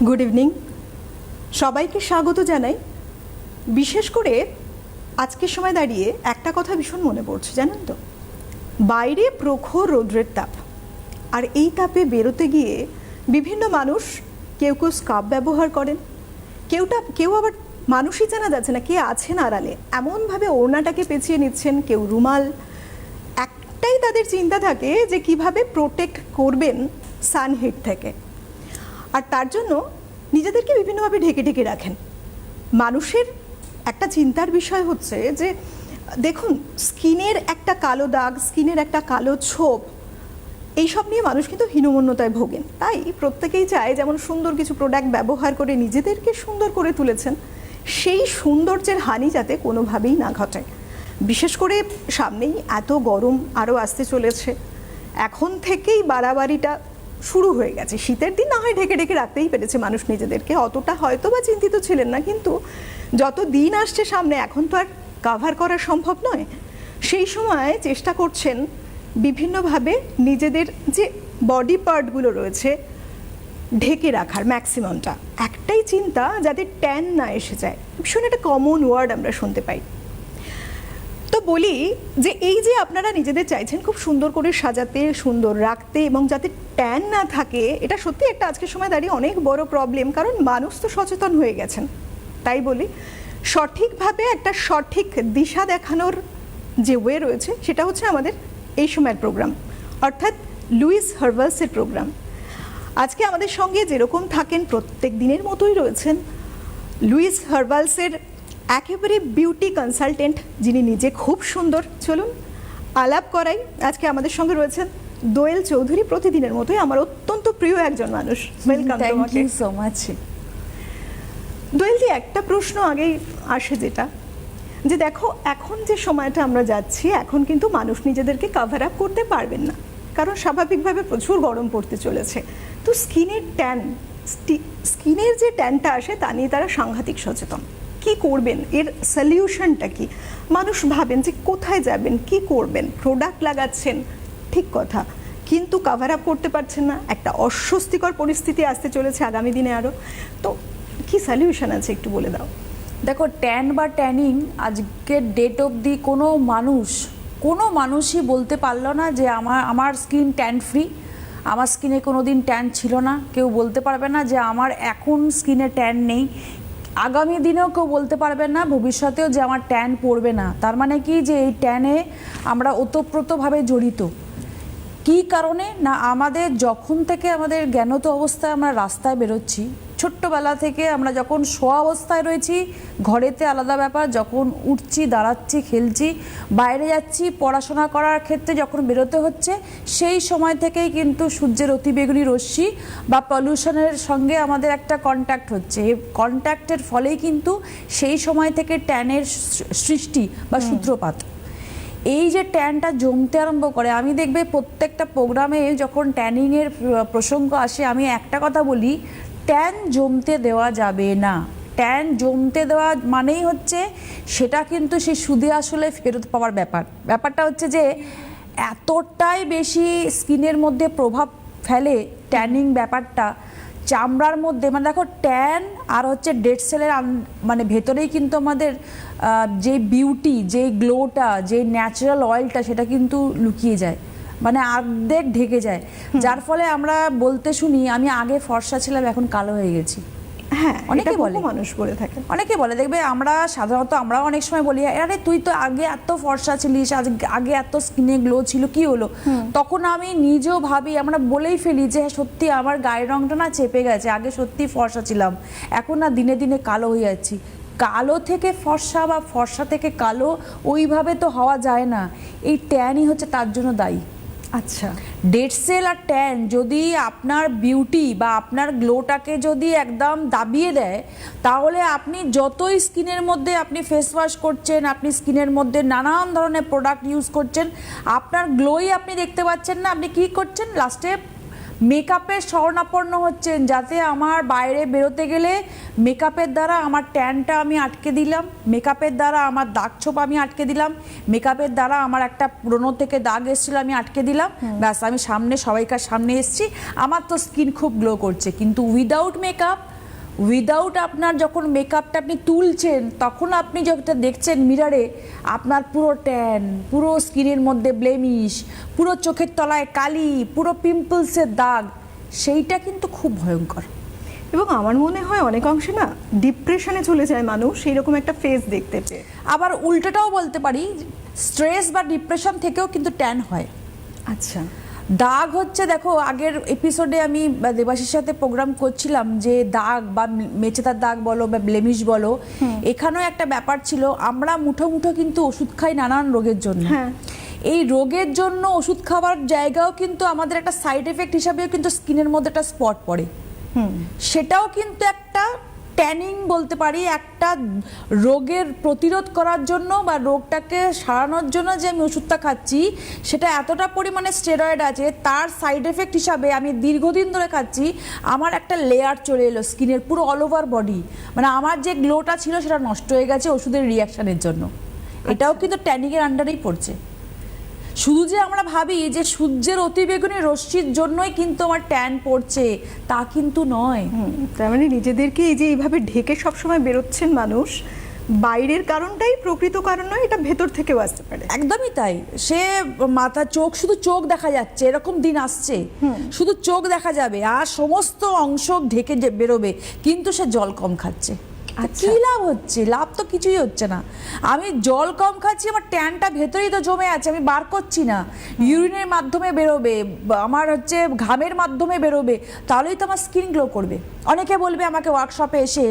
Good evening, সবাইকে স্বাগত জানাই। বিশেষ করে আজকের সময় দাঁড়িয়ে একটা কথা ভীষণ মনে পড়ছে, জানেন তো, বাইরে প্রখর রৌদ্রের তাপ, আর এই তাপে বেরোতে গিয়ে বিভিন্ন মানুষ কেউ কেউ স্কার্ফ ব্যবহার করেন, কেউ আবার মানুষই জানা যাচ্ছে না কে আছেন আড়ালে, এমনভাবে ওড়নাটাকে পেঁচিয়ে নিচ্ছেন, কেউ রুমাল। একটাই তাদের চিন্তা থাকে যে কিভাবে প্রোটেক্ট করবেন সানহিট থেকে, আর তার জন্য নিজেদেরকে বিভিন্নভাবে ঢেকে ঢেকে রাখেন। মানুষের একটা চিন্তার বিষয় হচ্ছে যে দেখুন, স্কিনের একটা কালো দাগ, স্কিনের একটা কালো ছোপ, এইসব নিয়ে মানুষ কিন্তু হীনমন্যতায় ভোগেন। তাই প্রত্যেকেই চায় যেমন সুন্দর কিছু প্রোডাক্ট ব্যবহার করে নিজেদেরকে সুন্দর করে তুলেছেন, সেই সৌন্দর্যের হানি যাতে কোনোভাবেই না ঘটে। বিশেষ করে সামনেই এত গরম আরও আসতে চলেছে, এখন থেকেই বাড়াবাড়িটা শুরু হয়ে গেছে। শীতের দিন না হয় ঢেকে ঢেকে রাখতেই পেরেছে মানুষ নিজেদেরকে, অতটা হয়তো বা চিন্তিত ছিলেন না, কিন্তু যত দিন আসছে সামনে এখন তো আর কাভার করা সম্ভব নয়। সেই সময় চেষ্টা করছেন বিভিন্নভাবে নিজেদের যে বডি পার্টগুলো রয়েছে ঢেকে রাখার ম্যাক্সিমামটা। একটাই চিন্তা যাতে ট্যান না এসে যায়, ভীষণ একটা কমন ওয়ার্ড আমরা শুনতে পাই। তো বলি যে এই যে আপনারা নিজেদের চাইছেন খুব সুন্দর করে সাজাতে, সুন্দর রাখতে এবং যাতে ট্যান না থাকে, এটা সত্যি একটা আজকের সময় দাঁড়িয়ে অনেক বড় প্রবলেম, কারণ মানুষ তো সচেতন হয়ে গেছেন। তাই বলি সঠিকভাবে একটা সঠিক দিশা দেখানোর যে ওয়ে রয়েছে সেটা হচ্ছে আমাদের এই সময়ের প্রোগ্রাম, অর্থাৎ লুইস হার্বালসের প্রোগ্রাম। আজকে আমাদের সঙ্গে যেরকম থাকেন প্রত্যেক দিনের মতোই রয়েছেন লুইস হার্বালসের একেবারে বিউটি কনসালটেন্ট, যিনি নিজে খুব সুন্দর। চলুন আলাপ করাই। আজকে আমাদের সঙ্গে রয়েছেন দোয়েল চৌধুরী, প্রতিদিনের মতোই আমার অত্যন্ত প্রিয় একজন মানুষ। Welcome. Thank you so much. দোয়েলজি, একটা প্রশ্ন আগেই আসে, যেটা যে দেখো এখন যে সময়টা আমরা যাচ্ছি, এখন কিন্তু মানুষ নিজেদেরকে কাভার আপ করতে পারবেন না, কারণ স্বাভাবিকভাবে প্রচুর গরম পড়তে চলেছে। তো স্কিনের যে ট্যানটা আসে তা নিয়ে তারা সাংঘাতিক সচেতন। কি করবেন, এর সলিউশনটা কি? মানুষ ভাবেন যে কোথায় যাবেন, কি করবেন, প্রোডাক্ট লাগাচ্ছেন, ঠিক কথা, কিন্তু কাভার আপ করতে পারছেন না। একটা অস্বস্তিকর পরিস্থিতি আসতে চলেছে আগামী দিনে আরও। তো কি সলিউশন আছে একটু বলে দাও। দেখো, ট্যান বা ট্যানিং আজকের ডেট অবধি কোনো মানুষই বলতে পারলো না যে আমার স্কিন ট্যান ফ্রি, আমার স্কিনে কোনো দিন ট্যান ছিল না। কেউ বলতে পারবে না যে আমার এখন স্কিনে ট্যান নেই, আগামী দিনেও কেউ বলতে পারবে না ভবিষ্যতেও যে আমার ট্যান পড়বে না। তার মানে কি, যে এই ট্যানে আমরা ওতপ্রোতভাবে জড়িত। কি কারণে না, আমাদের যখন থেকে আমাদের জ্ঞানত অবস্থায় আমরা রাস্তায় বেরোচ্ছি, ছোট্টবেলা থেকে আমরা যখন শোয়া অবস্থায় রয়েছি ঘরেতে আলাদা ব্যাপার, যখন উঠছি, দাঁড়াচ্ছি, খেলছি, বাইরে যাচ্ছি, পড়াশোনা করার ক্ষেত্রে যখন বেরোতে হচ্ছে, সেই সময় থেকেই কিন্তু সূর্যের অতিবেগুনি রশ্মি বা পলিউশনের সঙ্গে আমাদের একটা কন্ট্যাক্ট হচ্ছে। এই কন্ট্যাক্টের ফলেই কিন্তু সেই সময় থেকে ট্যানের সৃষ্টি বা সূত্রপাত। এই যে ট্যানটা জমতে আরম্ভ করে, আমি দেখবে প্রত্যেকটা প্রোগ্রামে যখন ট্যানিংয়ের প্রসঙ্গ আসে আমি একটা কথা বলি, ট্যান জমতে দেওয়া যাবে না। ট্যান জমতে দেওয়া মানেই হচ্ছে সেটা কিন্তু সেই সুদে আসলে ফেরত পাওয়ার ব্যাপারটা হচ্ছে যে এতটাই বেশি স্কিনের মধ্যে প্রভাব ফেলে ট্যানিং ব্যাপারটা চামড়ার মধ্যে। মানে দেখো, ট্যান আর হচ্ছে ডেড সেলের মানে ভেতরেই কিন্তু আমাদের যে বিউটি, যে গ্লোটা, যে ন্যাচারাল অয়েলটা, সেটা কিন্তু লুকিয়ে যায়, মানে অর্ধেক ঢেকে যায়, যার ফলে আমরা বলতে শুনি আমি আগে ফর্সা ছিলাম এখন কালো হয়ে গেছি। হ্যাঁ, অনেকে বলে, মানুষ বলে থাকে, অনেকে বলে। দেখবে আমরা সাধারণত আমরাও অনেক সময় বলি, আরে তুই তো আগে এত ফর্সা ছিলিস, আগে এত স্কিনে গ্লো ছিল, কি হলো? তখন আমি নিজেও ভাবি, আমরা বলেই ফেলি যে সত্যি আমার গায়ের রংটা না চেপে গেছে, আগে সত্যি ফর্সা ছিলাম, এখন না দিনে দিনে কালো হয়ে যাচ্ছি। কালো থেকে ফর্সা বা ফর্সা থেকে কালো ওইভাবে তো হওয়া যায় না, এই ট্যানই হচ্ছে তার জন্য দায়ী। আচ্ছা, ডেড সেল আর ট্যান যদি আপনার বিউটি বা আপনার গ্লোটাকে যদি একদম দাবিয়ে দেয়, তাহলে আপনি যতই স্কিনের মধ্যে আপনি ফেস ওয়াশ করছেন, আপনি স্কিনের মধ্যে নানান ধরনের প্রোডাক্ট ইউজ করছেন, আপনার গ্লোই আপনি দেখতে পাচ্ছেন না। আপনি কি করছেন, লাস্টে মেকআপের শরণাপন্ন হচ্ছেন, যাতে আমার বাইরে বেরোতে গেলে মেকআপের দ্বারা আমার ট্যানটা আমি আটকে দিলাম, মেকআপের দ্বারা আমার দাগ ছোপ আমি আটকে দিলাম, মেকআপের দ্বারা আমার একটা পুরনো থেকে দাগ এসেছিল আমি আটকে দিলাম, ব্যাস আমি সামনে সবাইকার সামনে এসেছি, আমার তো স্কিন খুব গ্লো করছে। কিন্তু উইদাউট মেকআপ উইদাউট আপনার যখন মেকআপটা আপনি তুলছেন তখন আপনি যেটা দেখছেন মিরারে, আপনার পুরো ট্যান, পুরো স্কিনের মধ্যে ব্লেমিশ, পুরো চোখের তলায় কালি, পুরো পিম্পলসের দাগ, সেইটা কিন্তু খুব ভয়ঙ্কর। এবং আমার মনে হয় অনেক অংশে না ডিপ্রেশনে চলে যায় মানুষ এইরকম একটা ফেস দেখতে পেয়ে। আবার উল্টোটাও বলতে পারি, স্ট্রেস বা ডিপ্রেশন থেকেও কিন্তু ট্যান হয়। আচ্ছা, দাগ হচ্ছে, দেখো আগের এপিসোডে আমি দেবাশীর সাথে প্রোগ্রাম করছিলাম যে দাগ বা মেচেদার দাগ বলো বা ব্লেমিশ বলো, এখানেও একটা ব্যাপার ছিল, আমরা মুঠো মুঠো কিন্তু ওষুধ খাই নানান রোগের জন্য। হ্যাঁ, এই রোগের জন্য ওষুধ খাওয়ার জায়গাও কিন্তু আমাদের একটা সাইড এফেক্ট হিসাবেও কিন্তু স্কিনের মধ্যে একটা স্পট পড়ে, সেটাও কিন্তু একটা ট্যানিং বলতে পারি। একটা রোগের প্রতিরোধ করার জন্য বা রোগটাকে সারানোর জন্য যে আমি ওষুধটা খাচ্ছি সেটা এতটা পরিমাণে স্টেরয়েড আছে, তার সাইড এফেক্ট হিসাবে আমি দীর্ঘদিন ধরে খাচ্ছি, আমার একটা লেয়ার চলে এলো স্কিনের পুরো অল ওভার বডি, মানে আমার যে গ্লোটা ছিল সেটা নষ্ট হয়ে গেছে ওষুধের রিয়াকশনের জন্য। এটাও কিন্তু ট্যানিংয়ের আন্ডারেই পড়ছে। শুধু যে আমরা ভাবি যে সূর্যের অতিবেগুনি রশ্মির জন্যই কিন্তু আমার ট্যান পড়ছে, তা কিন্তু নয়। তার মানে নিজেদেরকে এই যে এইভাবে ঢেকে সবসময় বেরোচ্ছেন মানুষ, বাইরের কারণটাই প্রকৃত কারণ নয়, এটা ভেতর থেকেও আসতে পারে। একদমই তাই। সে মাথা চোখ, শুধু চোখ দেখা যাচ্ছে, এরকম দিন আসছে শুধু চোখ দেখা যাবে আর সমস্ত অংশ ঢেকে বেরোবে, কিন্তু সে জল কম খাচ্ছে। আচ্ছা। কি লাভ হচ্ছে? লাভ তো কিছুই হচ্ছে না। আমি জল কম খাচ্ছি, আমার ট্যানটা ভেতরেই তো জমে আছে, আমি বার করছি না, ইউরিনের মাধ্যমে বেরোবে, আমার হচ্ছে ঘামের মাধ্যমে বেরোবে, তাহলেই তো আমার স্কিন গ্লো করবে। অনেকে বলবে আমাকে ওয়ার্কশপে এসে,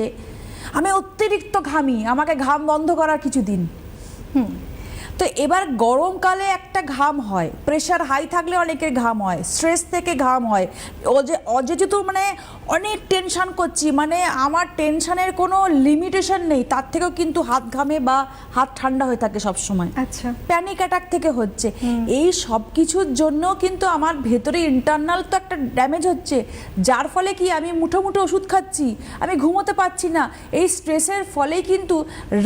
আমি অতিরিক্ত ঘামি, আমাকে ঘাম বন্ধ করার কিছু দিন। তো এবার গরমকালে একটা ঘাম হয়, প্রেশার হাই থাকলে অনেকের ঘাম হয়, স্ট্রেস থেকে ঘাম হয়, যেহেতু মানে অনেক টেনশন করছি, মানে আমার টেনশনের কোনো লিমিটেশন নেই, তার থেকেও কিন্তু হাত ঘামে বা হাত ঠান্ডা হয়ে থাকে সব সময়। আচ্ছা, প্যানিক অ্যাটাক থেকে হচ্ছে। এই সব কিছুর জন্য কিন্তু আমার ভেতরে ইন্টারনাল তো একটা ড্যামেজ হচ্ছে, যার ফলে কি আমি মুঠো মুঠো ওষুধ খাচ্ছি, আমি ঘুমোতে পারছি না। এই স্ট্রেসের ফলেই কিন্তু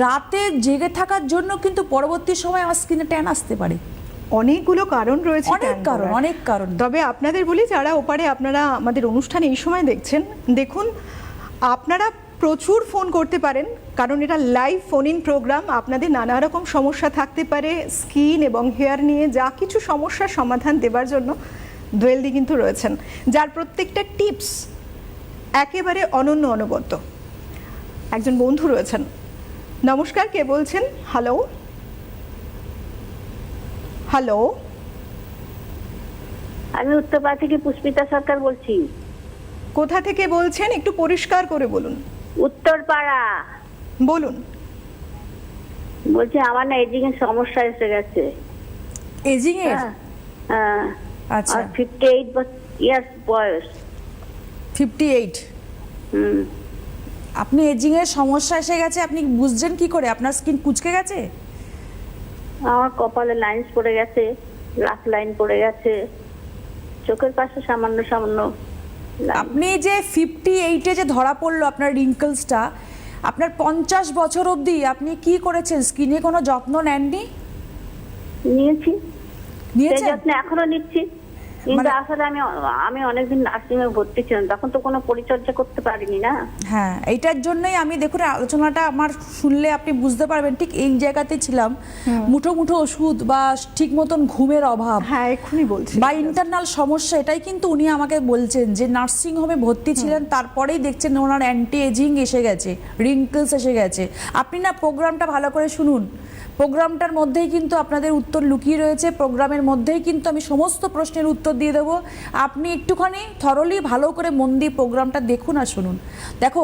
রাতে জেগে থাকার জন্য কিন্তু পরবর্তী সময় আমার স্কিনে ট্যান আসতে পারে। অনেকগুলো কারণ রয়েছে, অনেক tan কারণ, করার। অনেক কারণ। তবে আপনাদের বলি, যারা ওপারে আপনারা আমাদের অনুষ্ঠান এই সময় দেখছেন, দেখুন আপনারা প্রচুর ফোন করতে পারেন, কারণ এটা লাইভ ফোন ইন প্রোগ্রাম। আপনাদের নানা রকম সমস্যা থাকতে পারে স্কিন এবং হেয়ার নিয়ে, যা কিছু সমস্যার সমাধান দেবার জন্য দোয়েলদি কিন্তু রয়েছেন, যার প্রত্যেকটা টিপস একেবারে অনন্য অনবদ্য। একজন বন্ধু রয়েছেন। নমস্কার, কে বলছেন? হ্যালো হ্যালো, আমি উত্তরপাড়া থেকে পুষ্পিতা সরকার বলছি। কোথা থেকে বলছেন? একটু পরিষ্কার করে বলুন। উত্তরপাড়া। বলুন। বলছি আমার না এজিং এর সমস্যা এসে গেছে। এজিং এর? হ্যাঁ, আচ্ছা, আর 58 ইয়ার্স বয়স। 58? হুম। আপনি এজিং এর সমস্যা এসে গেছে, আপনি বুঝছেন কি করে? আপনার স্কিন কুঁচকে গেছে? আমার কপালে লাইন্স পড়ে গেছে, লাফ লাইন পড়ে গেছে, চোখের পাশে সামান্য সামান্য line। আপনি যে 58-এ যে ধরা পড়লো আপনার রিঙ্কলসটা, আপনার 50 বছর অবধি আপনি কি করেছেন? স্কিনে কোনো যত্ন নেননি? নিয়েছি, সেই নিয়েছেন? যত্ন এখনো নিচ্ছি, কিন্তু আসলে আমি অনেকদিন নার্সিং এ ভর্তি ছিলাম, তখন তো কোনো পরিচর্যা করতে পারিনি না। হ্যাঁ, এইটার জন্যই আমি দেখুন আলোচনাটা আমার শুনলে আপনি বুঝতে পারবেন, ঠিক এই জায়গাতেই ছিলাম। মুঠো মুঠো ওষুধ বা ঠিক মতন ঘুমের অভাব, হ্যাঁ, এক্ষুনি বলছি, বা ইন্টারনাল সমস্যা, এটাই কিন্তু উনি আমাকে বলছেন যে নার্সিং হোমে ভর্তি ছিলেন, তারপরেই দেখছেন ওনার অ্যান্টি এজিং এসে গেছে, রিঙ্কলস এসে গেছে। আপনি না প্রোগ্রামটা ভালো করে শুনুন, প্রোগ্রামটার মধ্যেই কিন্তু আপনাদের উত্তর লুকিয়ে রয়েছে, প্রোগ্রামের মধ্যেই কিন্তু আমি সমস্ত প্রশ্নের উত্তর দিয়ে দেবো। আপনি একটুখানি থরলি ভালো করে মন দিয়ে প্রোগ্রামটা দেখুন আর শুনুন। দেখো,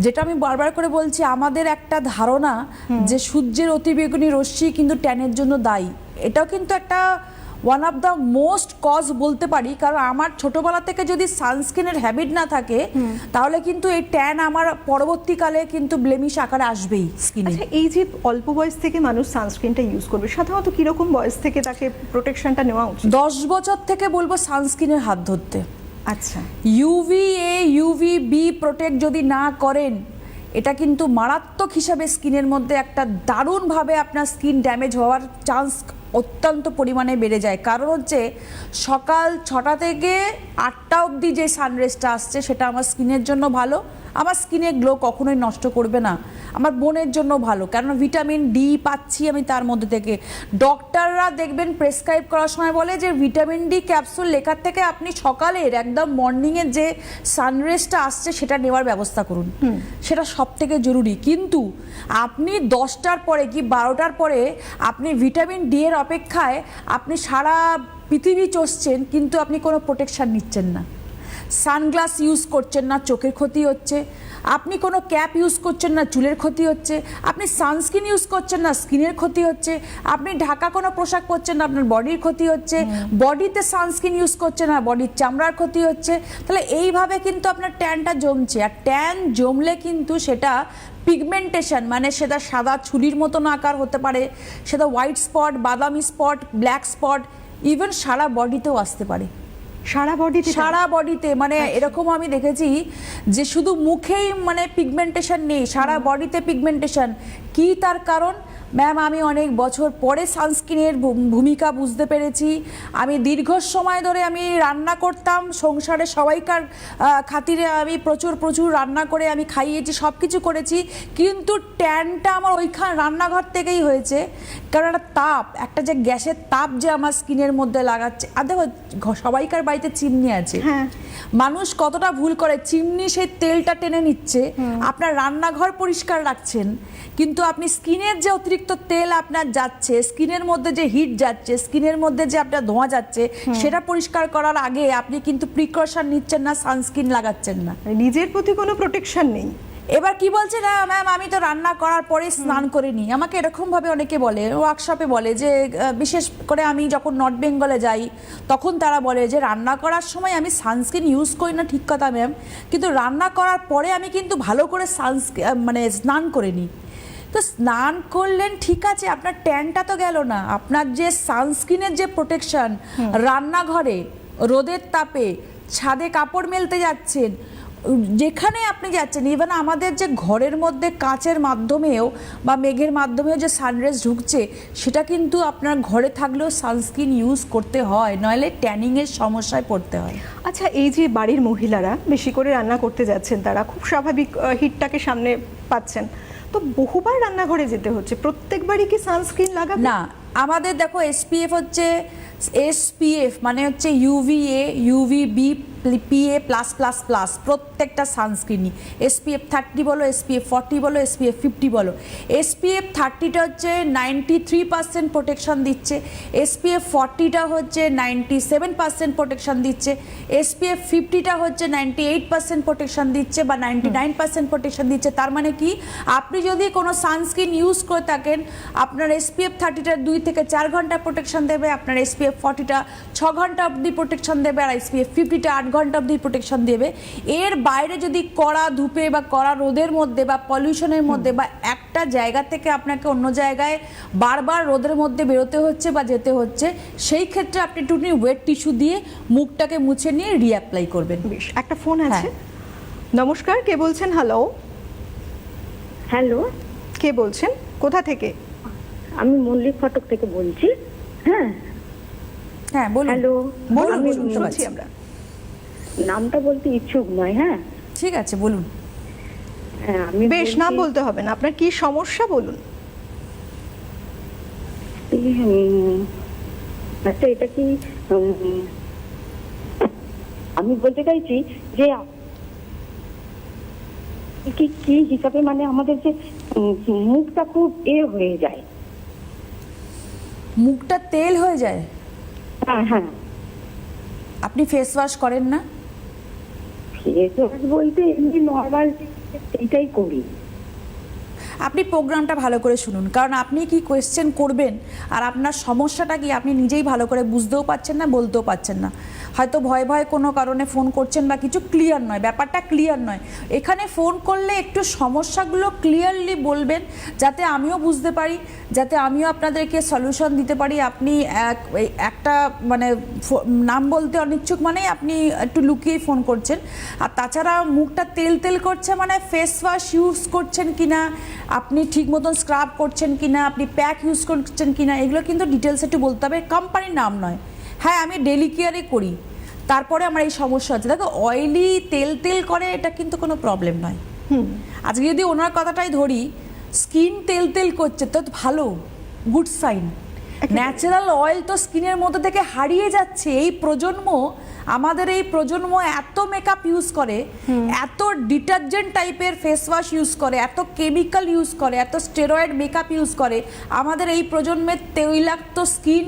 যেটা আমি বারবার করে বলছি, আমাদের একটা ধারণা যে সূর্যের অতিবেগুনি রশ্মি কিন্তু ট্যানের জন্য দায়ী, এটাও কিন্তু একটা one of the most cause বলতে পারি। কারণ আমার ছোটবেলা থেকে যদি সানস্ক্রিনের হ্যাবিট না থাকে, তাহলে কিন্তু এই ট্যান আমার পরবর্তীকালে কিন্তু ব্লেমিশ আকারে আসবেই স্কিনে। আচ্ছা, এই যে অল্প বয়স থেকে মানুষ সানস্ক্রিনটা ইউজ করবে, সাধারণত কিরকম বয়স থেকে তাকে প্রোটেকশনটা নেওয়া উচিত? 10 বছর থেকে বলবো সানস্ক্রিনের হাত ধরতে। আচ্ছা, UVA UVB প্রোটেক্ট যদি না করেন, এটা কিন্তু মারাত্মক হিসাবে স্কিনের মধ্যে একটা দারুণভাবে আপনার স্কিন ড্যামেজ হওয়ার চান্স অত্যন্ত পরিমাণে বেড়ে যায়। কারণ হচ্ছে সকাল 6টা থেকে 8টা অবধি যে সানরাইজটা আসছে সেটা আমার স্কিনের জন্য ভালো, আমার স্কিনের গ্লো কখনোই নষ্ট করবে না, আমার বোনের জন্য ভালো, কারণ ভিটামিন ডি পাচ্ছি আমি তার মধ্যে থেকে। ডক্টররা দেখবেন প্রেসক্রাইব করার সময় বলে যে ভিটামিন ডি ক্যাপসুল লেখার থেকে আপনি সকালের একদম মর্নিংয়ের যে সানরাইজটা আসছে সেটা নেওয়ার ব্যবস্থা করুন, সেটা সব থেকে জরুরি। কিন্তু আপনি 10টার পরে কি 12টার পরে আপনি ভিটামিন ডি এর অপেক্ষায় আপনি সারা পৃথিবী চষছেন, কিন্তু আপনি কোনো প্রোটেকশন নিচ্ছেন না, সানগ্লাস ইউজ করছেন না, চোখের ক্ষতি হচ্ছে, আপনি কোনো ক্যাপ ইউজ করছেন না, চুলের ক্ষতি হচ্ছে, আপনি সানস্ক্রিন ইউজ করছেন না, স্কিনের ক্ষতি হচ্ছে, আপনি ঢাকা কোনো পোশাক পরছেন না, আপনার বডির ক্ষতি হচ্ছে, বডিতে সানস্ক্রিন ইউজ করছেন না, বডির চামড়ার ক্ষতি হচ্ছে। তাহলে এইভাবে কিন্তু আপনার ট্যানটা জমছে, আর ট্যান জমলে কিন্তু সেটা পিগমেন্টেশন, মানে সেটা সাদা ছুরির মতন আকার হতে পারে, সেটা হোয়াইট স্পট, বাদামি স্পট, ব্ল্যাক স্পট, ইভেন সারা বডিতেও আসতে পারে। সারা বডিতে, মানে এরকম আমি দেখেছি যে শুধু মুখেই মানে পিগমেন্টেশন নেই, সারা বডিতে পিগমেন্টেশন। কি তার কারণ? ম্যাম, আমি অনেক বছর পরে সানস্ক্রিনের ভূমিকা বুঝতে পেরেছি। আমি দীর্ঘ সময় ধরে আমি রান্না করতাম, সংসারে সবাইকার খাতিরে আমি প্রচুর রান্না করে আমি খাইয়েছি, সব কিছু করেছি, কিন্তু ট্যানটা আমার ওইখান রান্নাঘর থেকেই হয়েছে। কারণ একটা তাপ, একটা যে গ্যাসের তাপ যে আমার স্কিনের মধ্যে লাগাচ্ছে। আর দেখো, সবাইকার বাড়িতে চিমনি আছে, মানুষ কতটা ভুল করে, চিমনি সেই তেলটা টেনে নিচ্ছে, আপনার রান্নাঘর পরিষ্কার রাখছেন, কিন্তু আপনি স্কিনের যে অতিরিক্ত তেল আপনার যাচ্ছে, স্কিনের মধ্যে যে হিট যাচ্ছে, স্কিনের মধ্যে যে আপনার ধোঁয়া যাচ্ছে, সেটা পরিষ্কার করার আগে আপনি কিন্তু প্রিকশন নিচ্ছেন না, সানস্ক্রিন লাগাচ্ছেন না, নিজের প্রতি কোনো প্রোটেকশন নেই। এবার কি বলছে না ম্যাম, আমি তো রান্না করার পরে স্নান করে নিই। আমাকে এরকম ভাবে অনেকে বলে, ওয়ার্কশপে বলে যে বিশেষ করে আমি যখন নর্থ বেঙ্গলে যাই তখন তারা বলে যে রান্না করার সময় আমি সানস্ক্রিন ইউজ করি না। ঠিক কথা ম্যাম, কিন্তু রান্না করার পরে আমি কিন্তু ভালো করে মানে স্নান করে নিই। তো স্নান করলেন ঠিক আছে, আপনার ট্যানটা তো গেল না, আপনার যে সানস্ক্রিনের যে প্রোটেকশন, রান্নাঘরে রোদের তাপে ছাদে কাপড় মেলতে যাচ্ছেন, যেখানে আপনি যাচ্ছেন, ইভেন আমাদের যে ঘরের মধ্যে কাচের মাধ্যমেও বা মেঘের মাধ্যমেও যে সানরাইজ ঢুকছে, সেটা কিন্তু আপনার ঘরে থাকলেও সানস্ক্রিন ইউজ করতে হয়, নইলে ট্যানিংয়ের সমস্যায় পড়তে হয়। আচ্ছা, এই যে বাড়ির মহিলারা বেশি করে রান্না করতে যাচ্ছেন, তারা খুব স্বাভাবিক হিটটাকে সামনে পাচ্ছেন, তো বহুবার রান্নাঘরে যেতে হচ্ছে, প্রত্যেকবারই কি সানস্ক্রিন লাগাবে? না, আমাদের দেখো এসপিএফ হচ্ছে, এসপিএফ মানে হচ্ছে UVA, UVB, PA plus plus plus, প্রত্যেকটা সানস্ক্রিনই এসপিএফ 30 বলো, এসপিএফ 40 বলো, এসপিএফ 50 বলো। এসপিএফ 30টা হচ্ছে 93% প্রোটেকশন দিচ্ছে, এসপিএফ 40টা হচ্ছে 97% প্রোটেকশন দিচ্ছে, এসপিএফ 50টা হচ্ছে 98% প্রোটেকশন দিচ্ছে বা 99% প্রোটেকশন দিচ্ছে। তার মানে কি, আপনি যদি কোনো সানস্ক্রিন ইউজ করে থাকেন, আপনার এসপিএফ 30টা 2 থেকে 4 ঘন্টা প্রোটেকশন দেবে, আপনার এসপিএফ 40টা 6 ঘন্টা অবধি প্রোটেকশন দেবে, আর এসপিএফ 50টা 8 ঘন্টা অবধি প্রোটেকশন দেবে। এর বাইরে যদি কড়া ধূপে বা কড়া রোদের মধ্যে বা পলিউশনের মধ্যে বা একটা জায়গা থেকে আপনাকে অন্য জায়গায় বারবার রোদের মধ্যে বেরোতে হচ্ছে বা যেতে হচ্ছে, সেই ক্ষেত্রে আপনি একটু ওয়েট টিস্যু দিয়ে মুখটাকে মুছে নিয়ে রিঅ্যাপ্লাই করবেন। বেশ, একটা ফোন আছে। নমস্কার, কে বলছেন? হ্যালো। হ্যালো, কে বলছেন, কোথা থেকে? আমি মল্লিক ফটক থেকে বলছি। হ্যাঁ হ্যাঁ, বলুন। হ্যালো, বলুন, আমি শুনতে শুনছি পাচ্ছি। আমরা। নামটা বলতে ইচ্ছুক নয়। হ্যাঁ ঠিক আছে, বলুন। হ্যাঁ, আমি বেশ, বলছি- নাম বলতে হবে না, আপনার কি সমস্যা বলুন। আচ্ছা, এটা কি আমি বলতে চাইছি যে কি কি হিসাবে, মানে আমাদের যে মুখটা খুব হয়ে যায়, মুখটা তেল হয়ে যায়? হ্যাঁ হ্যাঁ। আপনি ফেস ওয়াশ করেন না? ফেস ওয়াশ বলতে এমনি নর্মাল এইটাই করি। আপনি প্রোগ্রামটা ভালো করে শুনুন, কারণ আপনি কি কোয়েশ্চেন করবেন আর আপনার সমস্যাটা কি আপনি নিজেই ভালো করে বুঝতেও পারছেন না, বলতেও পারছেন না। হয়তো ভয় ভয় কোনো কারণে ফোন করছেন বা কিছু, ক্লিয়ার নয়, ব্যাপারটা ক্লিয়ার নয়। এখানে ফোন করলে একটু সমস্যাগুলো ক্লিয়ারলি বলবেন, যাতে আমিও বুঝতে পারি, যাতে আমিও আপনাদেরকে সলিউশন দিতে পারি। আপনি একটা মানে নাম বলতে অনিচ্ছুক মানেই আপনি একটু লুকিয়ে ফোন করছেন। আর তাছাড়া মুখটা তেল তেল করছে মানে ফেস ওয়াশ ইউজ করছেন কিনা, আপনি ঠিক মতন স্ক্রাব করছেন কিনা, আপনি প্যাক ইউজ করছেন কিনা, এগুলো কিন্তু ডিটেলস একটু বলতে হবে, কোম্পানির নাম নয়। হ্যাঁ, আমি ডেলি কেয়ারে করি, তারপরে আমার এই সমস্যা হচ্ছে। দেখো, অয়েলি তেল তেল করে এটা কিন্তু কোনো প্রবলেম নয়। আজকে যদি ওনার কথাটাই ধরি, স্কিন তেল তেল করছে তো ভালো, গুড সাইন। ন্যাচারাল অয়েল তো স্কিনের মধ্যে থেকে হারিয়ে যাচ্ছে। এই প্রজন্ম, আমাদের এই প্রজন্ম এত মেকআপ ইউজ করে, এত ডিটারজেন্ট টাইপের ফেস ওয়াশ ইউজ করে, এত কেমিক্যাল ইউজ করে, এত স্টেরয়েড মেকআপ ইউজ করে, আমাদের এই প্রজন্মের তৈলাক্ত স্কিন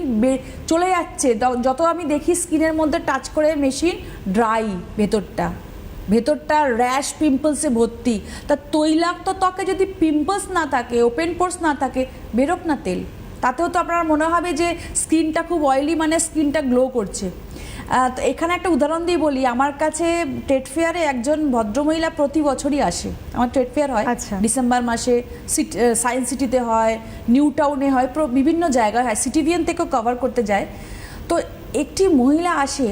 চলে যাচ্ছে। যত আমি দেখি স্কিনের মধ্যে টাচ করে মেশিন, ড্রাই ভেতরটা র্যাশ পিম্পলসে ভর্তি। তা তৈলাক্ত ত্বকে যদি পিম্পলস না থাকে, ওপেন পোর্স না থাকে, বেরোক না তেল, তাতেও তো আপনার মনে হবে যে স্কিনটা খুব অয়েলি, মানে স্কিনটা গ্লো করছে। তো এখানে একটা উদাহরণ দিয়ে বলি, আমার কাছে ট্রেড ফেয়ারে একজন ভদ্রমহিলা প্রতি বছরই আসে। আমার ট্রেড ফেয়ার হয় ডিসেম্বর মাসে, সায়েন্স সিটিতে হয়, নিউ টাউনে হয়, বিভিন্ন জায়গায় হয়, সিটিভিএন থেকেও কভার করতে যায়। তো একটি মহিলা আসে,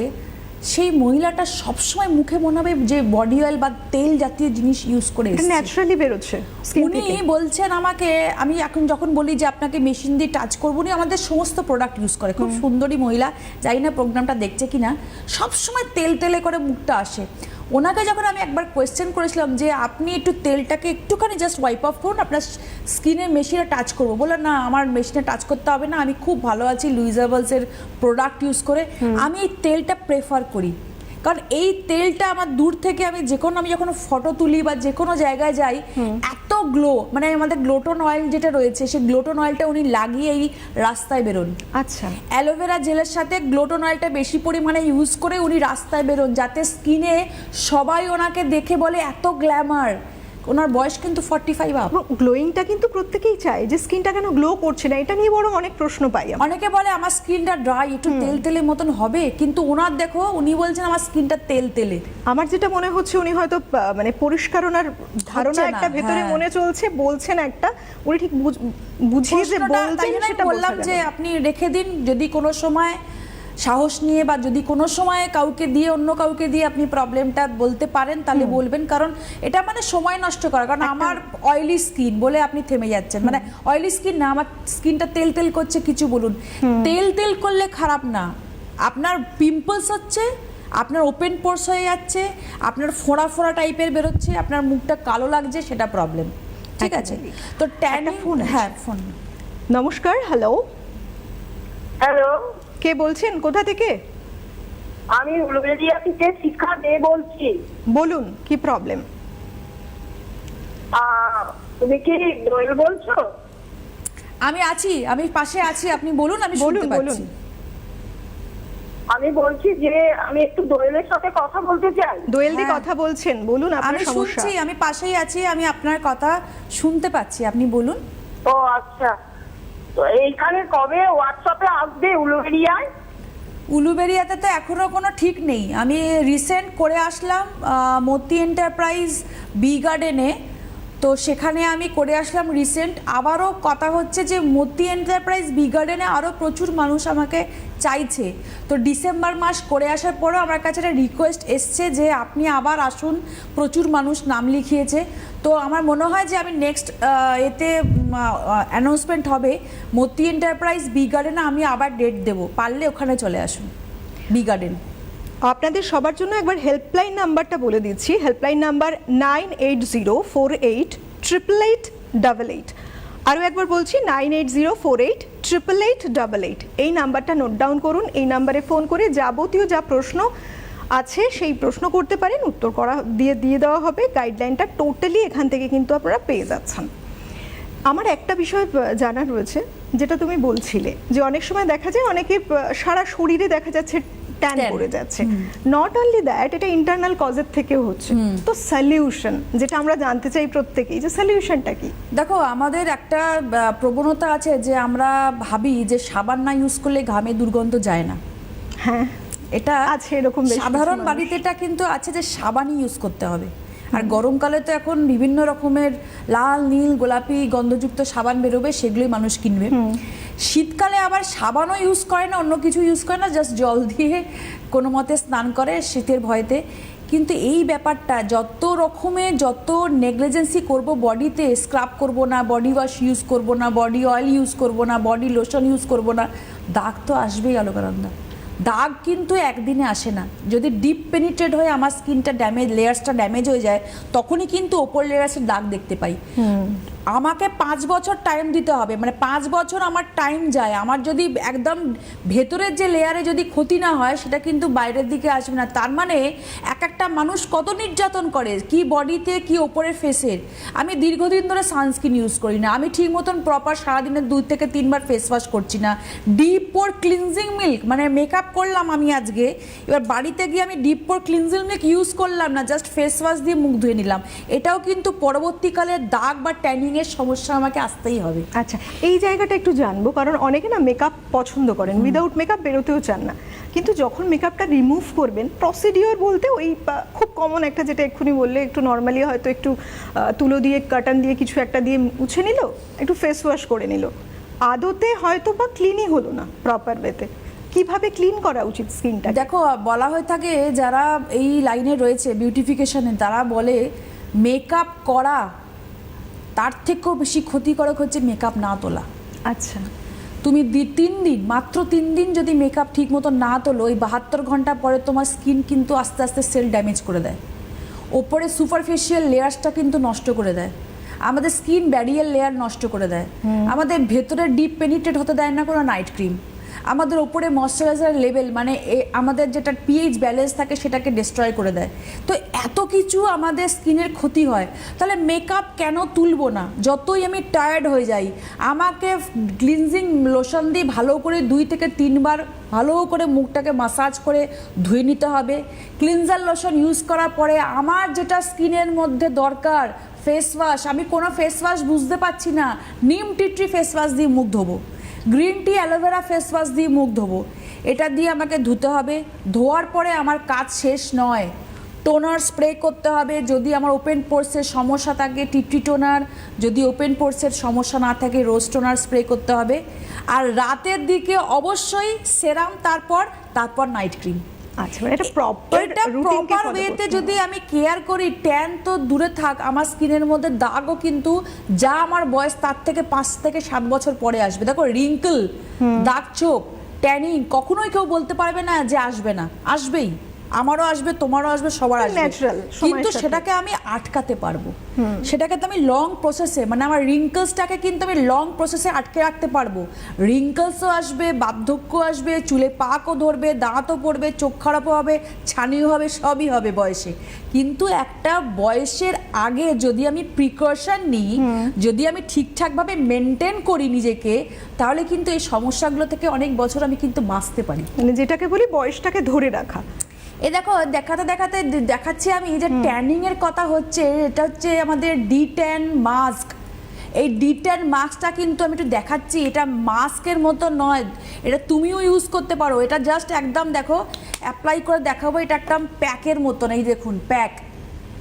সেই মহিলাটা সবসময় মুখে মনে হবে যে বডি অয়েল বা তেল জাতীয় জিনিস ইউজ করে ন্যাচারালি বেরোচ্ছে। উনি বলছেন আমাকে, আমি এখন যখন বলি যে আপনাকে মেশিন দিয়ে টাচ করবো, উনি আমাদের সমস্ত প্রোডাক্ট ইউজ করে, খুব সুন্দরী মহিলা, জানি না প্রোগ্রামটা দেখছে কিনা, সবসময় তেল তেলে করে মুখটা আসে। ওনাকে যখন আমি একবার কোয়েশ্চেন করেছিলাম যে আপনি একটু তেলটাকে একটুখানি জাস্ট ওয়াইপ অফ করুন, আপনার স্কিনের মেশিনে টাচ করবো, বলে না আমার মেশিনে টাচ করতে হবে না, আমি খুব ভালো আছি লুইজাবলসের প্রোডাক্ট ইউজ করে, আমি এই তেলটা প্রেফার করি। কারণ এই তেলটা আমার দূর থেকে আমি যখন ফটো তুলি বা যে কোনো জায়গায় যাই, এত গ্লো, মানে আমাদের গ্লোটন অয়েল যেটা রয়েছে, সেই গ্লোটন অয়েলটা উনি লাগিয়েই রাস্তায় বেরোন। আচ্ছা, অ্যালোভেরা জেলের সাথে গ্লোটন অয়েলটা বেশি পরিমাণে ইউজ করে উনি রাস্তায় বেরোন, যাতে স্কিনে সবাই ওনাকে দেখে বলে এত গ্ল্যামার। ওনার বয়স কিন্তু 45 আপ। গ্লোয়িংটা কিন্তু প্রত্যেকেই চায়, যে স্কিনটা কেন গ্লো করছে না, এটা নিয়ে বরং অনেক প্রশ্ন পাই। অনেকে বলে আমার স্কিনটা ড্রাই, একটু তেল তেলের মতন হবে, কিন্তু ওনার দেখো, উনি বলছেন আমার স্কিনটা তেল তেলে। আমার যেটা মনে হচ্ছে উনি হয়তো মানে পরিষ্কার, ওনার ধারণা একটা ভেতরে মনে চলছে, বলছেন একটা, উনি ঠিক বুঝিয়ে যে বলতেন সেটা বললাম যে আপনি রেখে দিন, যদি কোনো সময় সাহস নিয়ে বা যদি কোনো সময় কাউকে দিয়ে, অন্য কাউকে দিয়ে আপনি প্রবলেমটা বলতে পারেন, তাহলে বলবেন। কারণ এটা মানে সময় নষ্ট করা, কারণ আমার অয়েলি স্কিন বলে আপনি থেমে যাচ্ছেন, মানে অয়েলি স্কিন না, আমার স্কিনটা তেল তেল করছে, কিছু বলুন। তেল তেল করলে খারাপ না, আপনার পিম্পলস হচ্ছে, আপনার ওপেন পোর্স হয়ে যাচ্ছে, আপনার ফোঁড়া ফোঁড়া টাইপের বেরোচ্ছে, আপনার মুখটা কালো লাগছে, সেটা প্রবলেম। ঠিক আছে, তো ট্যানিং। হ্যাঁ, ফোন। নমস্কার, হ্যালো। হ্যালো, কে বলছেন, কোথা থেকে? আমি উলুবেড়িয়া থেকে শিক্ষা দে বলছি। বলুন, কি প্রবলেম? তুমি কি দোয়েল বলছো? আমি আছি, আমি পাশে আছি, আপনি বলুন, আমি শুনতে পাচ্ছি। আমি বলছি যে আমি একটু দোয়েলের সাথে কথা বলতে চাই। দোয়েল দি কথা বলছেন, বলুন আপনার আমি সমস্যা। শুনছি, আমি পাশেই আছি, আমি আপনার কথা শুনতে পাচ্ছি, আপনি বলুন। ও আচ্ছা, তো এইখানে কবে হোয়াটসঅ্যাপে আসবে উলুবেড়িয়ায়? উলুবেড়িয়াতে তো এখনো কোনো ঠিক নেই। আমি রিসেন্ট করে আসলাম মতি এন্টারপ্রাইজ বি গার্ডেনে, তো সেখানে আমি করে আসলাম রিসেন্ট। আবারও কথা হচ্ছে যে মতি এন্টারপ্রাইজ বি গার্ডেনে আরও প্রচুর মানুষ আমাকে চাইছে। তো ডিসেম্বর মাস করে আসার পরেও আমার কাছে একটা রিকোয়েস্ট এসছে যে আপনি আবার আসুন, প্রচুর মানুষ নাম লিখিয়েছে। তো আমার মনে হয় যে আমি নেক্সট এতে অ্যানাউন্সমেন্ট হবে মতি এন্টারপ্রাইজ বি গার্ডেনে, আমি আবার ডেট দেবো, পারলে ওখানে চলে আসুন বি গার্ডেন। আপনাদের সবার জন্য একবার হেল্পলাইন নাম্বারটা বলে দিচ্ছি। Helpline number 9804888888। আরও একবার বলছি, 9804888888। এই নাম্বারটা নোট ডাউন করুন। এই নাম্বারে ফোন করে যাবতীয় যা প্রশ্ন আছে সেই প্রশ্ন করতে পারেন, উত্তর দিয়ে দেওয়া হবে। গাইডলাইনটা টোটালি এখান থেকে কিন্তু আপনারা পেয়ে যাচ্ছেন। আমার একটা বিষয় জানার রয়েছে, যেটা তুমি বলছিলে যে অনেক সময় দেখা যায় অনেকের সারা শরীরে দেখা যাচ্ছে ট্যান পড়ে যাচ্ছে। নট অনলি দ্যাট, এটা ইন্টারনাল কজের থেকেও হচ্ছে। তো সলিউশন যেটা আমরা জানতে চাই প্রত্যেকেই, যে সলিউশনটা কি? দেখো, আমাদের একটা প্রবণতা আছে যে আমরা ভাবি যে সাবান না ইউজ করলে ঘামে দুর্গন্ধ যায় না। হ্যাঁ, এটা আছে এরকম বেশ কিছু সাধারণ মানুষ। বাড়িতে এটা কিন্তু আছে যে সাবানই ইউজ করতে হবে। আর গরমকালে তো এখন বিভিন্ন রকমের লাল নীল গোলাপি গন্ধযুক্ত সাবান বেরোবে, সেগুলোই মানুষ কিনবে। শীতকালে আবার সাবানও ইউজ করে না, অন্য কিছু ইউজ করে না, জাস্ট জল দিয়ে কোনো মতে স্নান করে শীতের ভয়তে। কিন্তু এই ব্যাপারটা যত রকমের যত নেগলিজেন্সি করব, বডিতে স্ক্রাব করব না, বডি ওয়াশ ইউজ করব না, বডি অয়েল ইউজ করব না, বডি লোশন ইউজ করব না, দাগ তো আসবেই অলকানন্দা। দাগ কিন্তু একদিনে আসে না। যদি ডিপ পেনিট্রেট হয়ে আমার স্কিনটা ড্যামেজ, লেয়ার্সটা ড্যামেজ হয়ে যায়, তখনই কিন্তু ওপর লেয়ার্সের দাগ দেখতে পাই। আমাকে 5 বছর টাইম দিতে হবে, মানে 5 বছর আমার টাইম যায়। আমার যদি একদম ভেতরের যে লেয়ারে যদি ক্ষতি না হয়, সেটা কিন্তু বাইরের দিকে আসবে না। তার মানে একটা মানুষ কত নির্যাতন করে, কি বডিতে কি ওপরের ফেসের। আমি দীর্ঘদিন ধরে সানস্ক্রিন ইউজ করি না, আমি ঠিক মতন প্রপার সারাদিনে 2 থেকে 3 বার ফেস ওয়াশ করছি না। ডিপ পোর ক্লিনজিং মিল্ক, মানে মেকআপ করলাম আমি আজকে, এবার বাড়িতে গিয়ে আমি ডিপ পোর ক্লিনজিং মিল্ক ইউজ করলাম না, জাস্ট ফেস ওয়াশ দিয়ে মুখ ধুয়ে নিলাম। এটাও কিন্তু পরবর্তীকালে দাগ বা ট্যানিং এর সমস্যা আমাকে আসতেই হবে। আচ্ছা, এই জায়গাটা একটু জানবো, কারণ অনেকে না মেকআপ পছন্দ করেন, উইদাউট মেকআপ বেরোতেও চান না, কিন্তু যখন মেকআপটা রিমুভ করবেন, প্রসিডিওর বলতে ওই খুব কমন একটা, যেটা এক্ষুনি বললে, একটু নর্মালি হয়তো একটু তুলো দিয়ে কাটান দিয়ে কিছু একটা দিয়ে মুছে নিল, একটু ফেস ওয়াশ করে নিল, আদতে হয়তো বা ক্লিনই হলো না প্রপার ওয়েতে। কিভাবে ক্লিন করা উচিত স্কিনটা? দেখো, বলা হয়ে থাকে যারা এই লাইনে রয়েছে বিউটিফিকেশনে, তারা বলে মেকআপ করা তার থেকেও বেশি ক্ষতিকারক হচ্ছে মেকআপ না তোলা। আচ্ছা, তুমি 3 দিন, মাত্র 3 দিন যদি মেকআপ ঠিক মতো না তোলো, ওই 72 ঘন্টা পরে তোমার স্কিন কিন্তু আস্তে আস্তে সেল ড্যামেজ করে দেয়, ওপরে সুপারফিশিয়াল লেয়ারসটা কিন্তু নষ্ট করে দেয়, আমাদের স্কিন ব্যারিয়ার লেয়ার নষ্ট করে দেয়, আমাদের ভেতরে ডিপ পেনিট্রেট হতে দেয় না কোনো নাইট ক্রিম, আমাদের ওপরে ময়শ্চারাইজার লেভেল, মানে আমাদের যেটা পিএইচ ব্যালেন্স থাকে সেটাকে ডিস্ট্রয় করে দেয়। তো এত কিছু আমাদের স্কিনের ক্ষতি হয়, তাহলে মেকআপ কেন তুলবো না? যতই আমি টায়ার্ড হয়ে যাই, আমাকে ক্লিনজিং লোশন দিয়ে ভালো করে 2 থেকে 3 বার ভালো করে মুখটাকে মাসাজ করে ধুয়ে নিতে হবে। ক্লিনজার লোশন ইউজ করার পরে আমার যেটা স্কিনের মধ্যে দরকার ফেস ওয়াশ, আমি কোনো ফেস ওয়াশ বুঝতে পারছি না, নিম টি ট্রি ফেস ওয়াশ দিয়ে মুখ ধোবো, green tea aloe vera face wash দিয়ে মুখ ধোবো, এটা দিয়ে আমাকে ধুতে হবে। ধোয়ার পরে আমার কাজ শেষ নয়, টোনার স্প্রে করতে হবে। যদি আমার ওপেন পোর্সের সমস্যা থাকে টিটি টোনার, যদি ওপেন পোর্সের সমস্যা না থাকে রোজ টোনার স্প্রে করতে হবে। আর রাতের দিকে অবশ্যই সেরাম, তারপর নাইট ক্রিম। আচ্ছা, মানে এটা প্রপার ওয়েতে যদি আমি কেয়ার করি, ট্যান তো দূরে থাক, আমার স্কিনের মধ্যে দাগও কিন্তু যা আমার বয়স তার থেকে 5 থেকে 7 বছর পরে আসবে। দেখো, রিঙ্কল, দাগ ছোপ, ট্যানিং কখনোই কেউ বলতে পারবে না যে আসবে না, আসবেই। আমারও আসবে, তোমারও আসবে, সবার আসবে, ন্যাচারাল। কিন্তু সেটাকে আমি আটকাতে পারবো, সেটাকে তো আমি লং প্রসেসে, মানে আমার রিঙ্কলসটাকে কিন্তু আমি লং প্রসেসে আটকে রাখতে পারবো। রিঙ্কলসও আসবে, বার্ধক্য আসবে, চুলে পাকও ধরবে, দাঁতও পড়বে, চোখ খারাপও হবে, ছানিও হবে, সবই হবে বয়সে। কিন্তু একটা বয়সের আগে যদি আমি প্রিকশন নিই, যদি আমি ঠিকঠাকভাবে মেনটেন করি নিজেকে, তাহলে কিন্তু এই সমস্যাগুলো থেকে অনেক বছর আমি কিন্তু বাঁচতে পারি। মানে যেটাকে বলি বয়সটাকে ধরে রাখা। দেখো, দেখাতে দেখাচ্ছি আমি যে ট্যানিং এর কথা হচ্ছে, এটা হচ্ছে আমাদের ডি10 মাস্ক। এই ডি10 মাস্কটা কিন্তু আমি একটু দেখাচ্ছি, এটা মাস্কের মতো নয়, এটা তুমিও ইউজ করতে পারো। এটা জাস্ট একদম দেখো অ্যাপ্লাই করে দেখাবো, এটা একটা প্যাকের মতন, এই দেখুন প্যাক,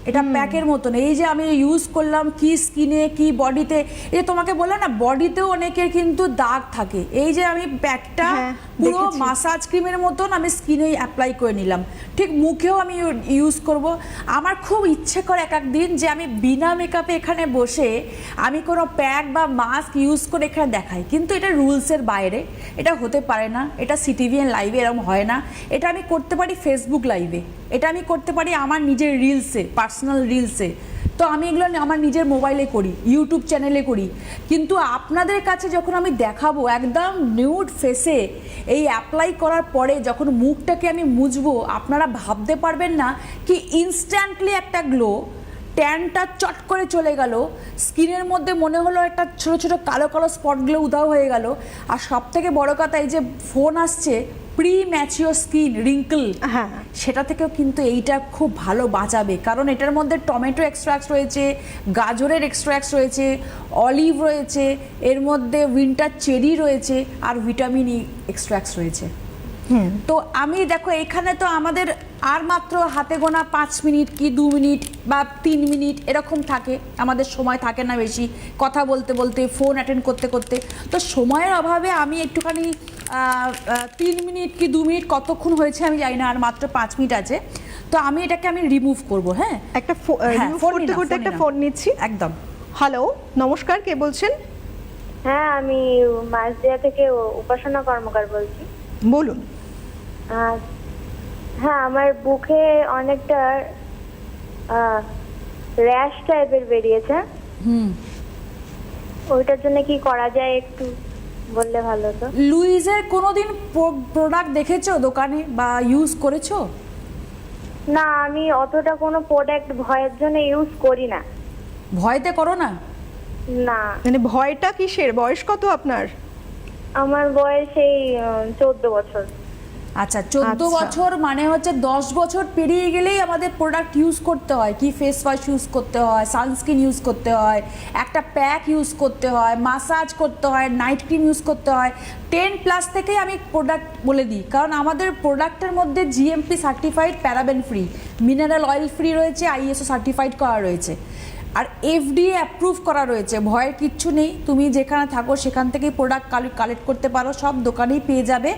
এটা প্যাকের মতন। এই যে আমি ইউজ করলাম, কি স্কিনে কি বডিতে, এই তোমাকে বললাম না বডিতেও অনেকের কিন্তু দাগ থাকে, এই যে আমি প্যাকটা পুরো মাসাজ ক্রিমের মতন আমি স্কিনে অ্যাপ্লাই করে নিলাম, ঠিক মুখেও আমি ইউজ করব। আমার খুব ইচ্ছে করে এক দিন যে আমি বিনা মেকআপে এখানে বসে আমি কোনো প্যাক বা মাস্ক ইউজ করে এখানে দেখাই, কিন্তু এটা রুলসের বাইরে, এটা হতে পারে না, এটা সিটিভিএন লাইভে এরকম হয় না। এটা আমি করতে পারি ফেসবুক লাইভে, এটা আমি করতে পারি আমার নিজের রিলসে, পার্সোনাল রিলসে। তো আমি এগুলো আমার নিজের মোবাইলে করি, ইউটিউব চ্যানেলে করি, কিন্তু আপনাদের কাছে যখন আমি দেখাবো একদম নিউড ফেসে এই অ্যাপ্লাই করার পরে যখন মুখটাকে আমি মুছবো, আপনারা ভাবতে পারবেন না কি ইনস্ট্যান্টলি একটা গ্লো, ট্যানটা চট করে চলে গেল, স্কিনের মধ্যে মনে হলো একটা ছোট ছোট কালো কালো স্পটগুলো উধাও হয়ে গেল। আর সব থেকে বড় কথা, এই যে ফোন আসছে প্রি ম্যাচিওর স্কিন রিঙ্কল, সেটা থেকেও কিন্তু এইটা খুব ভালো বাঁচাবে, কারণ এটার মধ্যে টমেটো এক্সট্রাক্ট রয়েছে, গাজরের এক্সট্রাক্ট রয়েছে, অলিভ রয়েছে, এর মধ্যে উইন্টার চেরি রয়েছে, আর ভিটামিন ই এক্সট্রাক্ট রয়েছে। তো আমি দেখো এখানে তো আমাদের আর মাত্র হাতে গোনা 5 মিনিট কি 2 মিনিট বা 3 মিনিট এরকম থাকে, আমাদের সময় থাকে না বেশি কথা বলতে বলতে, ফোন অ্যাটেন্ড করতে করতে। তো সময়ের অভাবে আমি একটুখানি 3 মিনিট কি 2 মিনিট কতক্ষণ হয়েছে আমি জানি না, আর মাত্র 5 মিনিট আছে। তো আমি এটাকে রিমুভ করব। হ্যাঁ, একটা হ্যাঁ, remove ফোন করতে নিলাম, করতে ফোন একটা নিলাম। ফোন নিচ্ছি। একদম। হ্যালো, নমস্কার, কে বলছেন? হ্যাঁ, আমি মাঝদিয়া থেকে উপাসনা কর্মকার বলছি। বলুন। হ্যাঁ, আমার বুকে অনেকটা র্যাশ টাইপের বেরিয়েছে। ওইটার জন্য কি করা যায় একটু বললে ভালো হতো। লুইজের কোনোদিন প্রোডাক্ট দেখেছো দোকানে বা ইউজ করেছো? না, আমি অতটা কোনো প্রোডাক্ট ভয়ের জন্য ইউজ করি না। ভয়তে করো না? না, মানে ভয়টা কিসের? বয়স কত আপনার? আমার বয়স এই 14 বছর। আচ্ছা, 14 আচ্ছা। বছর মানে হচ্ছে 10 বছর পেরিয়ে গেলেই আমাদের প্রোডাক্ট ইউজ করতে হয়। কি ফেস ওয়াশ ইউজ করতে হয়, সানস্ক্রিন ইউজ করতে হয়, একটা প্যাক ইউজ করতে হয়, মাসাজ করতে হয়, নাইট ক্রিম ইউজ করতে হয়। 10+ থেকেই আমি প্রোডাক্ট বলে দিই, কারণ আমাদের প্রোডাক্টের মধ্যে GMP certified, paraben free, mineral oil free রয়েছে, আইএসও সার্টিফাইড করা রয়েছে, আর এফডিএ অ্যাপ্রুভ করা রয়েছে। ভয়ের কিচ্ছু নেই, তুমি যেখানে থাকো সেখান থেকেই প্রোডাক্ট কালেক্ট করতে পারো, সব দোকানেই পেয়ে যাবে।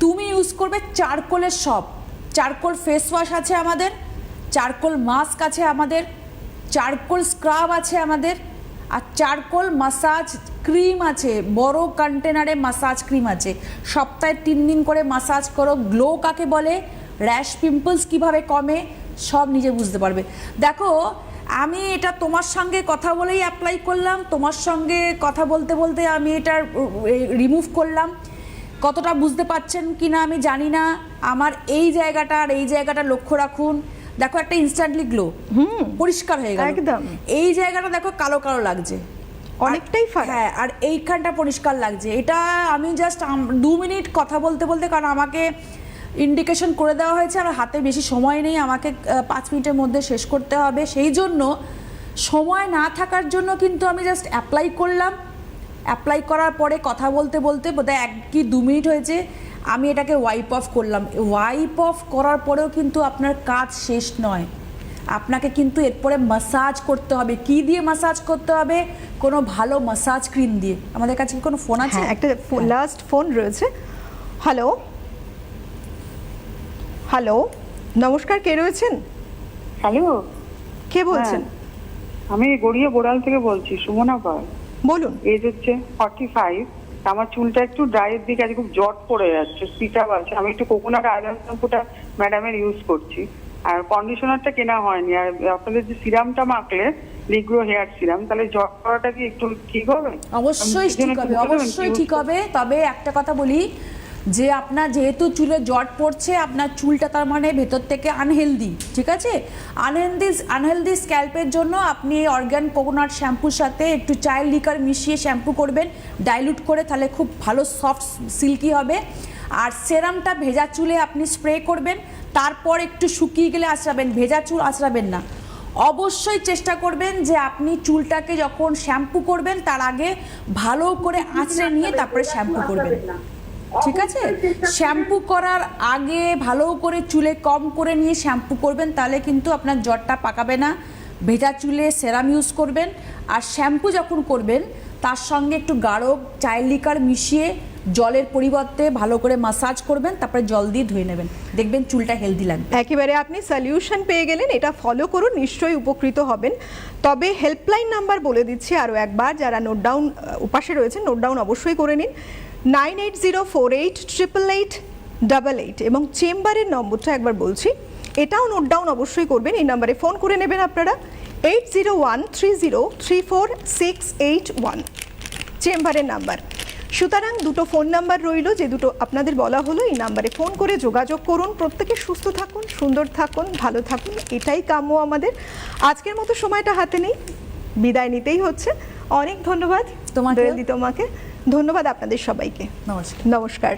তুমি ইউজ করবে চারকোলের সব, চারকোল ফেস ওয়াশ আছে আমাদের, চারকোল মাস্ক আছে আমাদের, চারকোল স্ক্রাব আছে আমাদের, আর চারকোল মাসাজ ক্রিম আছে, বড় কন্টেনারে মাসাজ ক্রিম আছে। সপ্তাহে 3 দিন করে মাসাজ করো। গ্লো কাকে বলে, র্যাশ পিম্পলস কিভাবে কমে, সব নিজে বুঝতে পারবে। দেখো, আমি এটা তোমার সঙ্গে কথা বলেই অ্যাপ্লাই করলাম, তোমার সঙ্গে কথা বলতে বলতে আমি এটা রিমুভ করলাম। কতটা বুঝতে পারছেন কিনা আমি জানি না। আমার এই জায়গাটা আর এই জায়গাটা লক্ষ্য রাখুন। দেখো, একটা ইনস্ট্যান্টলি গ্লো, পরিষ্কার হয়ে গেল একদম। এই জায়গাটা দেখো কালো কালো লাগছে, অনেকটাই ফারাক। হ্যাঁ, আর এইখানটা পরিষ্কার লাগছে। এটা আমি জাস্ট 2 মিনিট কথা বলতে বলতে, কারণ আমাকে ইন্ডিকেশন করে দেওয়া হয়েছে আর হাতে বেশি সময় নেই, আমাকে 5 মিনিটের মধ্যে শেষ করতে হবে। সেই জন্য সময় না থাকার জন্য কিন্তু আমি জাস্ট অ্যাপ্লাই করলাম। অ্যাপ্লাই করার পরে কথা বলতে বলতে বোধহয় 1 কি 2 মিনিট হয়েছে, আমি এটাকে ওয়াইপ অফ করলাম। ওয়াইপ অফ করার পরেও কিন্তু আপনার কাজ শেষ নয়, আপনাকে কিন্তু এরপরে মাসাজ করতে হবে। কি দিয়ে মাসাজ করতে হবে? কোনো ভালো মাসাজ ক্রিম দিয়ে। আমাদের কাছে কি কোনো ফোন আছে? হ্যাঁ, একটা লাস্ট ফোন রয়েছে। হ্যালো, হ্যালো, নমস্কার, কে রয়েছেন? হ্যালো, কে বলছেন? আমি গড়িয়া বোড়াল থেকে বলছি, সুমনা পাল। বলুন। এজ হচ্ছে 45। আমার চুলটা একটু ড্রাইয়ের দিকে আছে, খুব জট পড়ে যাচ্ছে, স্পিটাপ আছে। আমি একটু কোকোনাট আয়রন শ্যাম্পুটা ম্যাডামের ইউজ করছি, আর কন্ডিশনারটা কেনা হয়নি। আর আপনাদের যে সিরামটা মাখলে, লিগ্রো হেয়ার সিরাম, তাহলে জট পড়াটা কি একটু ঠিক হবে? অবশ্যই ঠিক হবে, অবশ্যই ঠিক হবে। তবে একটা কথা বলি, যে আপনার যেহেতু চুলে জট পড়ছে, আপনার চুলটা তার মানে ভেতর থেকে আনহেলদি, ঠিক আছে? আনহেলদি স্ক্যাল্পের জন্য আপনি অর্গান কোকোনাট শ্যাম্পুর সাথে একটু চায়ের লিকার মিশিয়ে শ্যাম্পু করবেন, ডাইলুট করে, তাহলে খুব ভালো সফট সিল্কি হবে। আর সেরামটা ভেজা চুলে আপনি স্প্রে করবেন, তারপর একটু শুকিয়ে গেলে আঁচড়াবেন, ভেজা চুল আঁচড়াবেন না। অবশ্যই চেষ্টা করবেন যে আপনি চুলটাকে যখন শ্যাম্পু করবেন তার আগে ভালো করে আঁচড়ে নিয়ে তারপরে শ্যাম্পু করবেন, ঠিক আছে? শ্যাম্পু করার আগে ভালো করে চুলে কম করে নিয়ে শ্যাম্পু করবেন, তাহলে কিন্তু আপনার জটটা পাকাবে না। ভেজা চুলে সেরাম ইউজ করবেন, আর শ্যাম্পু যখন করবেন তার সঙ্গে একটু গাঢ় চায়ের লিকার মিশিয়ে জলের পরিবর্তে ভালো করে মাসাজ করবেন, তারপরে জল দিয়ে ধুয়ে নেবেন, দেখবেন চুলটা হেলদি লাগবে। একেবারে আপনি সলিউশন পেয়ে গেলেন, এটা ফলো করুন, নিশ্চয়ই উপকৃত হবেন। তবে হেল্পলাইন নাম্বার বলে দিচ্ছি আরও একবার, যারা নোট ডাউন উপাসে রয়েছেন নোট ডাউন অবশ্যই করে নিন। 9804888888 এবং চেম্বারের নম্বরটা একবার বলছি, এটাও নোট ডাউন অবশ্যই করবেন। এই নাম্বারে ফোন করে নেবেন আপনারা, 8013034681 চেম্বারের নাম্বার। সুতরাং দুটো ফোন নাম্বার রইল, যে দুটো আপনাদের বলা হলো, এই নাম্বারে ফোন করে যোগাযোগ করুন। প্রত্যেকে সুস্থ থাকুন, সুন্দর থাকুন, ভালো থাকুন, এটাই কাম্য আমাদের। আজকের মতো সময়টা হাতে নেই, বিদায় নিতেই হচ্ছে। অনেক ধন্যবাদ তোমাকে, দোয়েলদি, তোমাকে ধন্যবাদ, আপনাদের সবাইকে নমস্কার। নমস্কার।